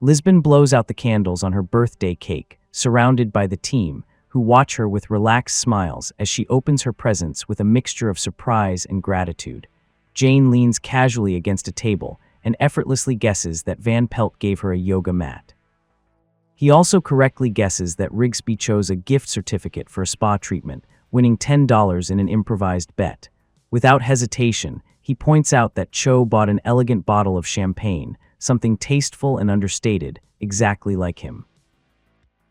Lisbon blows out the candles on her birthday cake, surrounded by the team, who watch her with relaxed smiles as she opens her presents with a mixture of surprise and gratitude. Jane leans casually against a table and effortlessly guesses that Van Pelt gave her a yoga mat. He also correctly guesses that Rigsby chose a gift certificate for a spa treatment, winning $10 in an improvised bet. Without hesitation, he points out that Cho bought an elegant bottle of champagne, something tasteful and understated, exactly like him.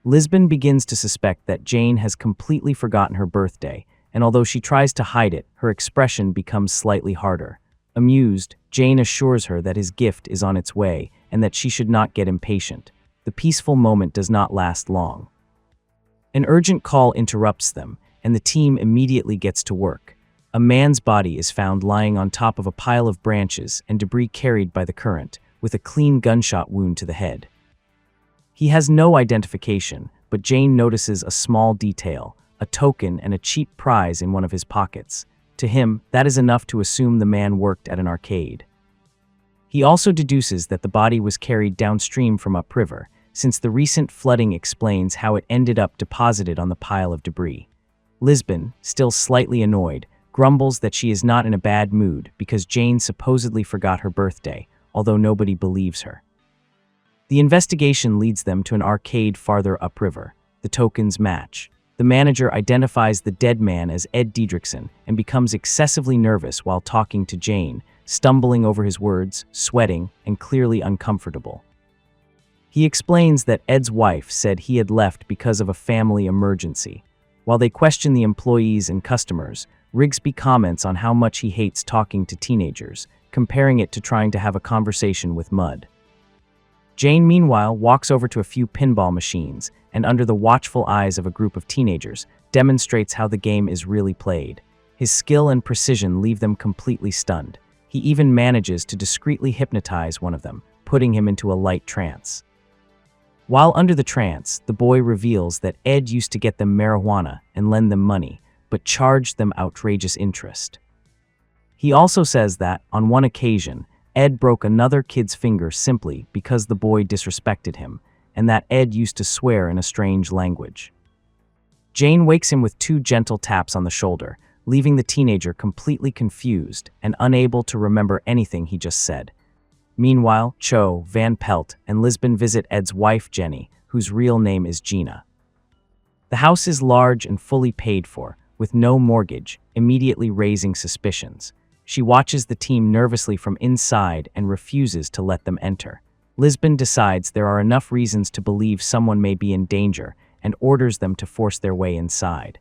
Lisbon begins to suspect that Jane has completely forgotten her birthday, and although she tries to hide it, her expression becomes slightly harder. Amused, Jane assures her that his gift is on its way and that she should not get impatient. The peaceful moment does not last long. An urgent call interrupts them, and the team immediately gets to work. A man's body is found lying on top of a pile of branches and debris carried by the current, with a clean gunshot wound to the head. He has no identification, but Jane notices a small detail, a token and a cheap prize in one of his pockets. To him, that is enough to assume the man worked at an arcade. He also deduces that the body was carried downstream from upriver, since the recent flooding explains how it ended up deposited on the pile of debris. Lisbon, still slightly annoyed, grumbles that she is not in a bad mood because Jane supposedly forgot her birthday, although nobody believes her. The investigation leads them to an arcade farther upriver. The tokens match. The manager identifies the dead man as Ed Diedrichson and becomes excessively nervous while talking to Jane, stumbling over his words, sweating, and clearly uncomfortable. He explains that Ed's wife said he had left because of a family emergency. While they question the employees and customers, Rigsby comments on how much he hates talking to teenagers, comparing it to trying to have a conversation with mud. Jane, meanwhile, walks over to a few pinball machines and, under the watchful eyes of a group of teenagers, demonstrates how the game is really played. His skill and precision leave them completely stunned. He even manages to discreetly hypnotize one of them, putting him into a light trance. While under the trance, the boy reveals that Ed used to get them marijuana and lend them money, but charged them outrageous interest. He also says that, on one occasion, Ed broke another kid's finger simply because the boy disrespected him, and that Ed used to swear in a strange language. Jane wakes him with 2 gentle taps on the shoulder, leaving the teenager completely confused and unable to remember anything he just said. Meanwhile, Cho, Van Pelt, and Lisbon visit Ed's wife, Jenny, whose real name is Gina. The house is large and fully paid for, with no mortgage, immediately raising suspicions. She watches the team nervously from inside and refuses to let them enter. Lisbon decides there are enough reasons to believe someone may be in danger and orders them to force their way inside.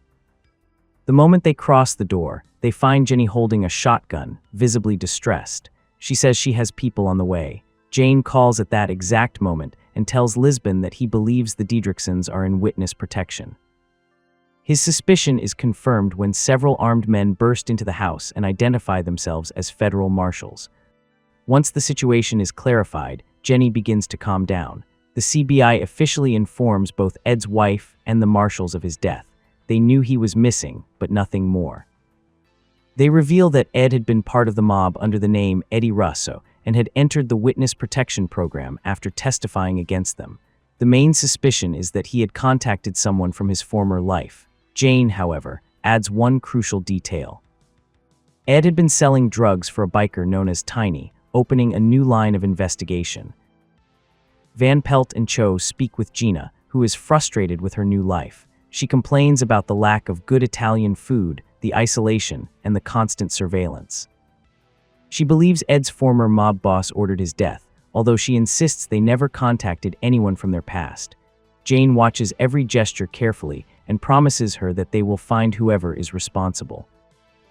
The moment they cross the door, they find Jenny holding a shotgun, visibly distressed. She says she has people on the way. Jane calls at that exact moment and tells Lisbon that he believes the Diedrichsons are in witness protection. His suspicion is confirmed when several armed men burst into the house and identify themselves as federal marshals. Once the situation is clarified, Jenny begins to calm down. The CBI officially informs both Ed's wife and the marshals of his death. They knew he was missing, but nothing more. They reveal that Ed had been part of the mob under the name Eddie Russo and had entered the witness protection program after testifying against them. The main suspicion is that he had contacted someone from his former life. Jane, however, adds one crucial detail. Ed had been selling drugs for a biker known as Tiny, opening a new line of investigation. Van Pelt and Cho speak with Gina, who is frustrated with her new life. She complains about the lack of good Italian food, the isolation, and the constant surveillance. She believes Ed's former mob boss ordered his death, although she insists they never contacted anyone from their past. Jane watches every gesture carefully and promises her that they will find whoever is responsible.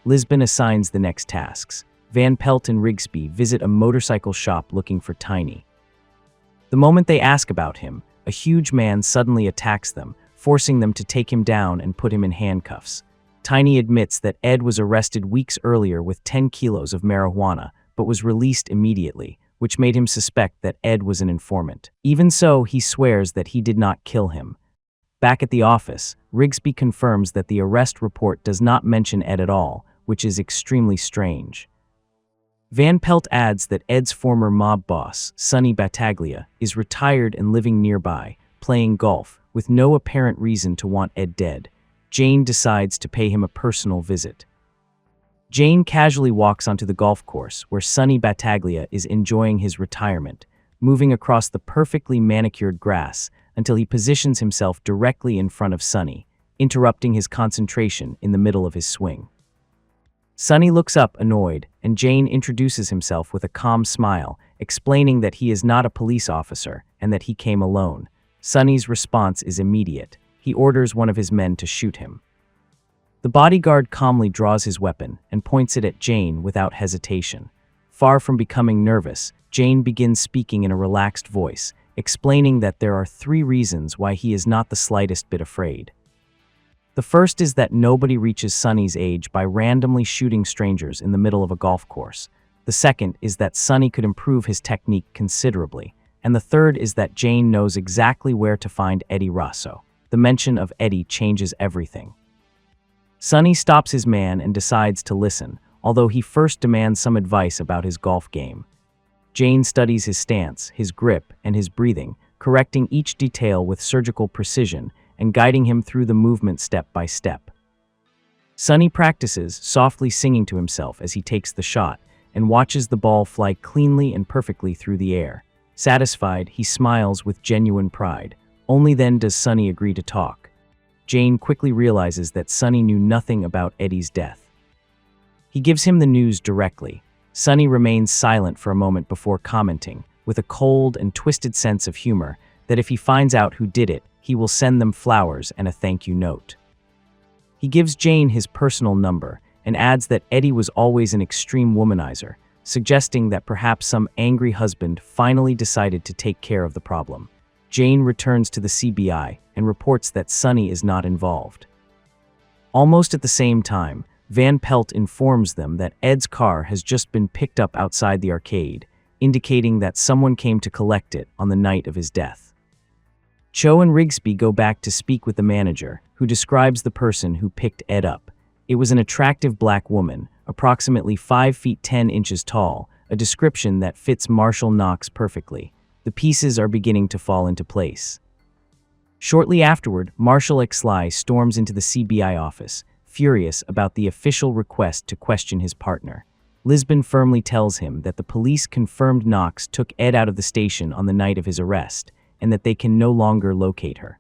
Lisbon assigns the next tasks. Van Pelt and Rigsby visit a motorcycle shop looking for Tiny. The moment they ask about him, a huge man suddenly attacks them, forcing them to take him down and put him in handcuffs. Tiny admits that Ed was arrested weeks earlier with 10 kilos of marijuana, but was released immediately, which made him suspect that Ed was an informant. Even so, he swears that he did not kill him. Back at the office, Rigsby confirms that the arrest report does not mention Ed at all, which is extremely strange. Van Pelt adds that Ed's former mob boss, Sonny Battaglia, is retired and living nearby, playing golf, with no apparent reason to want Ed dead. Jane decides to pay him a personal visit. Jane casually walks onto the golf course where Sonny Battaglia is enjoying his retirement, moving across the perfectly manicured grass until he positions himself directly in front of Sonny, interrupting his concentration in the middle of his swing. Sonny looks up, annoyed, and Jane introduces himself with a calm smile, explaining that he is not a police officer and that he came alone. Sonny's response is immediate. He orders one of his men to shoot him. The bodyguard calmly draws his weapon and points it at Jane without hesitation. Far from becoming nervous, Jane begins speaking in a relaxed voice, explaining that there are 3 reasons why he is not the slightest bit afraid. The first is that nobody reaches Sonny's age by randomly shooting strangers in the middle of a golf course. The second is that Sonny could improve his technique considerably. And the third is that Jane knows exactly where to find Eddie Rosso. The mention of Eddie changes everything. Sonny stops his man and decides to listen, although he first demands some advice about his golf game. Jane studies his stance, his grip, and his breathing, correcting each detail with surgical precision and guiding him through the movement step by step. Sonny practices, softly singing to himself as he takes the shot, and watches the ball fly cleanly and perfectly through the air. Satisfied, he smiles with genuine pride. Only then does Sonny agree to talk. Jane quickly realizes that Sonny knew nothing about Eddie's death. He gives him the news directly. Sonny remains silent for a moment before commenting, with a cold and twisted sense of humor, that if he finds out who did it, he will send them flowers and a thank you note. He gives Jane his personal number and adds that Eddie was always an extreme womanizer, suggesting that perhaps some angry husband finally decided to take care of the problem. Jane returns to the CBI and reports that Sonny is not involved. Almost at the same time, Van Pelt informs them that Ed's car has just been picked up outside the arcade, indicating that someone came to collect it on the night of his death. Cho and Rigsby go back to speak with the manager, who describes the person who picked Ed up. It was an attractive black woman, approximately 5 feet 10 inches tall, a description that fits Marshall Knox perfectly. The pieces are beginning to fall into place. Shortly afterward, Marshal Exley storms into the CBI office, furious about the official request to question his partner. Lisbon firmly tells him that the police confirmed Knox took Ed out of the station on the night of his arrest, and that they can no longer locate her.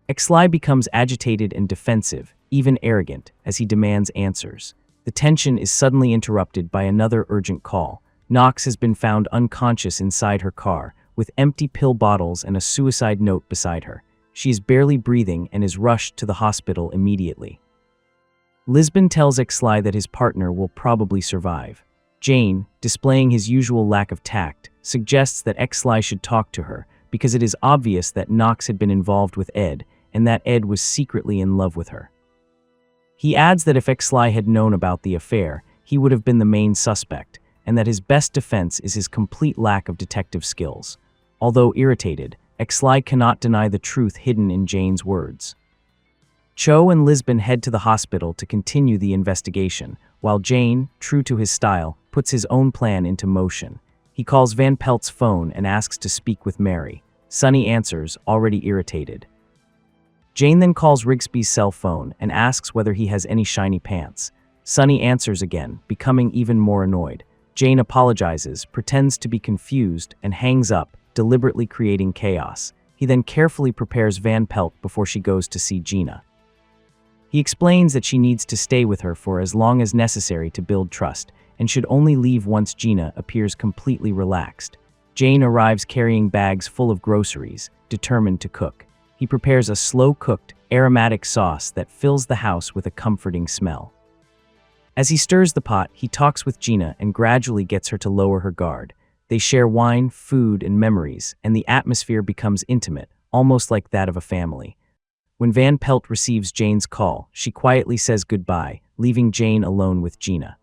Exley becomes agitated and defensive, even arrogant, as he demands answers. The tension is suddenly interrupted by another urgent call. Knox has been found unconscious inside her car, with empty pill bottles and a suicide note beside her. She is barely breathing and is rushed to the hospital immediately. Lisbon tells Exley that his partner will probably survive. Jane, displaying his usual lack of tact, suggests that Exley should talk to her, because it is obvious that Knox had been involved with Ed, and that Ed was secretly in love with her. He adds that if Exley had known about the affair, he would have been the main suspect, and that his best defense is his complete lack of detective skills. Although irritated, Exley cannot deny the truth hidden in Jane's words. Cho and Lisbon head to the hospital to continue the investigation, while Jane, true to his style, puts his own plan into motion. He calls Van Pelt's phone and asks to speak with Mary. Sonny answers, already irritated. Jane then calls Rigsby's cell phone and asks whether he has any shiny pants. Sonny answers again, becoming even more annoyed. Jane apologizes, pretends to be confused, and hangs up, deliberately creating chaos. He then carefully prepares Van Pelt before she goes to see Gina. He explains that she needs to stay with her for as long as necessary to build trust, and should only leave once Gina appears completely relaxed. Jane arrives carrying bags full of groceries, determined to cook. He prepares a slow-cooked, aromatic sauce that fills the house with a comforting smell. As he stirs the pot, he talks with Gina and gradually gets her to lower her guard. They share wine, food, and memories, and the atmosphere becomes intimate, almost like that of a family. When Van Pelt receives Jane's call, she quietly says goodbye, leaving Jane alone with Gina.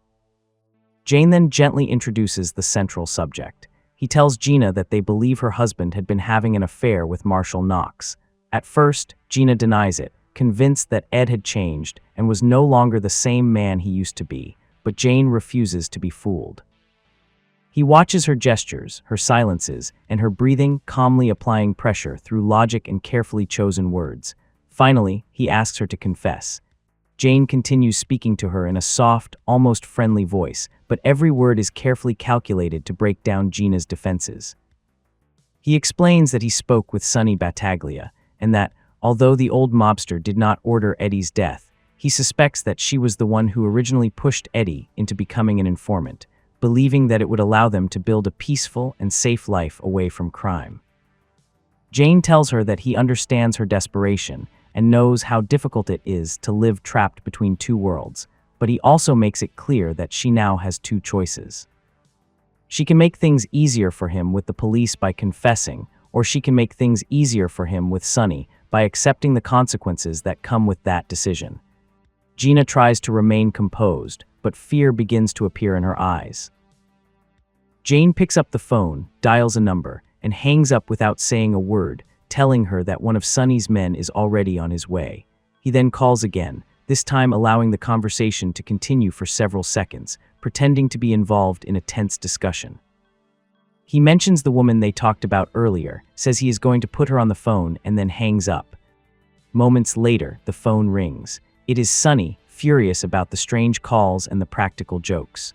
Jane then gently introduces the central subject. He tells Gina that they believe her husband had been having an affair with Marshall Knox. At first, Gina denies it, convinced that Ed had changed and was no longer the same man he used to be, but Jane refuses to be fooled. He watches her gestures, her silences, and her breathing, calmly applying pressure through logic and carefully chosen words. Finally, he asks her to confess. Jane continues speaking to her in a soft, almost friendly voice, but every word is carefully calculated to break down Gina's defenses. He explains that he spoke with Sonny Battaglia, and that, although the old mobster did not order Eddie's death, he suspects that she was the one who originally pushed Eddie into becoming an informant, believing that it would allow them to build a peaceful and safe life away from crime. Jane tells her that he understands her desperation and knows how difficult it is to live trapped between two worlds, but he also makes it clear that she now has two choices. She can make things easier for him with the police by confessing, or she can make things easier for him with Sonny by accepting the consequences that come with that decision. Gina tries to remain composed, but fear begins to appear in her eyes. Jane picks up the phone, dials a number, and hangs up without saying a word, telling her that one of Sonny's men is already on his way. He then calls again, this time allowing the conversation to continue for several seconds, pretending to be involved in a tense discussion. He mentions the woman they talked about earlier, says he is going to put her on the phone, and then hangs up. Moments later, the phone rings. It is Sonny, furious about the strange calls and the practical jokes.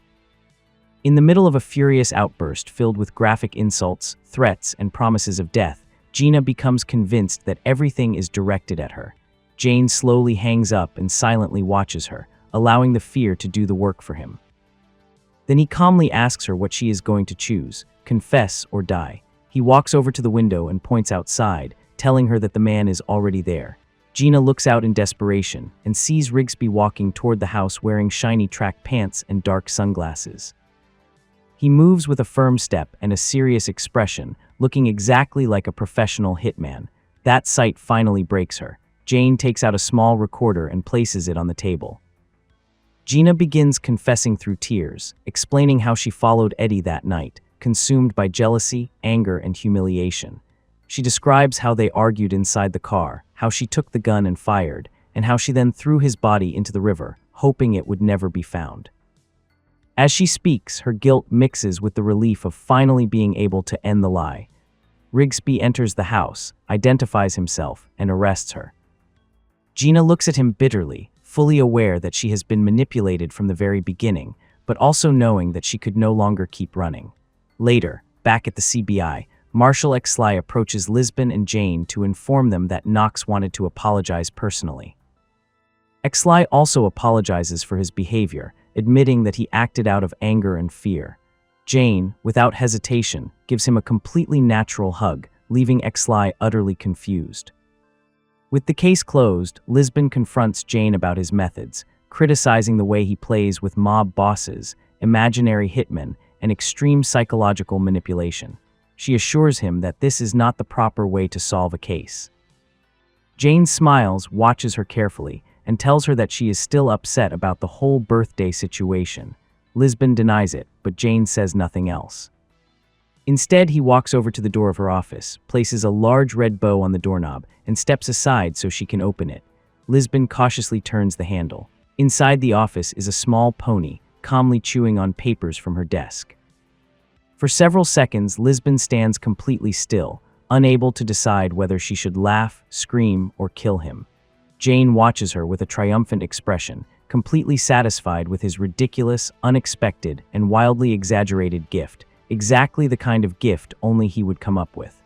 In the middle of a furious outburst filled with graphic insults, threats, and promises of death, Gina becomes convinced that everything is directed at her. Jane slowly hangs up and silently watches her, allowing the fear to do the work for him. Then he calmly asks her what she is going to choose, confess or die. He walks over to the window and points outside, telling her that the man is already there. Gina looks out in desperation and sees Rigsby walking toward the house wearing shiny track pants and dark sunglasses. He moves with a firm step and a serious expression, looking exactly like a professional hitman. That sight finally breaks her. Jane takes out a small recorder and places it on the table. Gina begins confessing through tears, explaining how she followed Eddie that night, consumed by jealousy, anger, and humiliation. She describes how they argued inside the car, how she took the gun and fired, and how she then threw his body into the river, hoping it would never be found. As she speaks, her guilt mixes with the relief of finally being able to end the lie. Rigsby enters the house, identifies himself, and arrests her. Gina looks at him bitterly, fully aware that she has been manipulated from the very beginning, but also knowing that she could no longer keep running. Later, back at the CBI, Marshal Exley approaches Lisbon and Jane to inform them that Knox wanted to apologize personally. Exley also apologizes for his behavior, admitting that he acted out of anger and fear. Jane, without hesitation, gives him a completely natural hug, leaving Exley utterly confused. With the case closed, Lisbon confronts Jane about his methods, criticizing the way he plays with mob bosses, imaginary hitmen, and extreme psychological manipulation. She assures him that this is not the proper way to solve a case. Jane smiles, watches her carefully, and tells her that she is still upset about the whole birthday situation. Lisbon denies it, but Jane says nothing else. Instead, he walks over to the door of her office, places a large red bow on the doorknob, and steps aside so she can open it. Lisbon cautiously turns the handle. Inside the office is a small pony, calmly chewing on papers from her desk. For several seconds, Lisbon stands completely still, unable to decide whether she should laugh, scream, or kill him. Jane watches her with a triumphant expression, completely satisfied with his ridiculous, unexpected, and wildly exaggerated gift, exactly the kind of gift only he would come up with.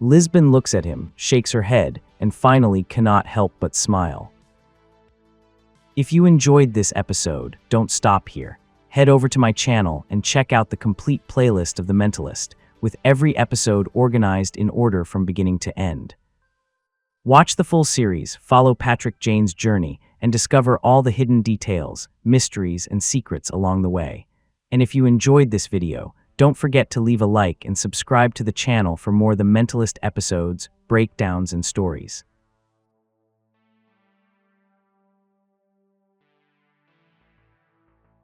Lisbon looks at him, shakes her head, and finally cannot help but smile. If you enjoyed this episode, don't stop here. Head over to my channel and check out the complete playlist of The Mentalist, with every episode organized in order from beginning to end. Watch the full series, follow Patrick Jane's journey, and discover all the hidden details, mysteries, and secrets along the way. And if you enjoyed this video, don't forget to leave a like and subscribe to the channel for more The Mentalist episodes, breakdowns, and stories.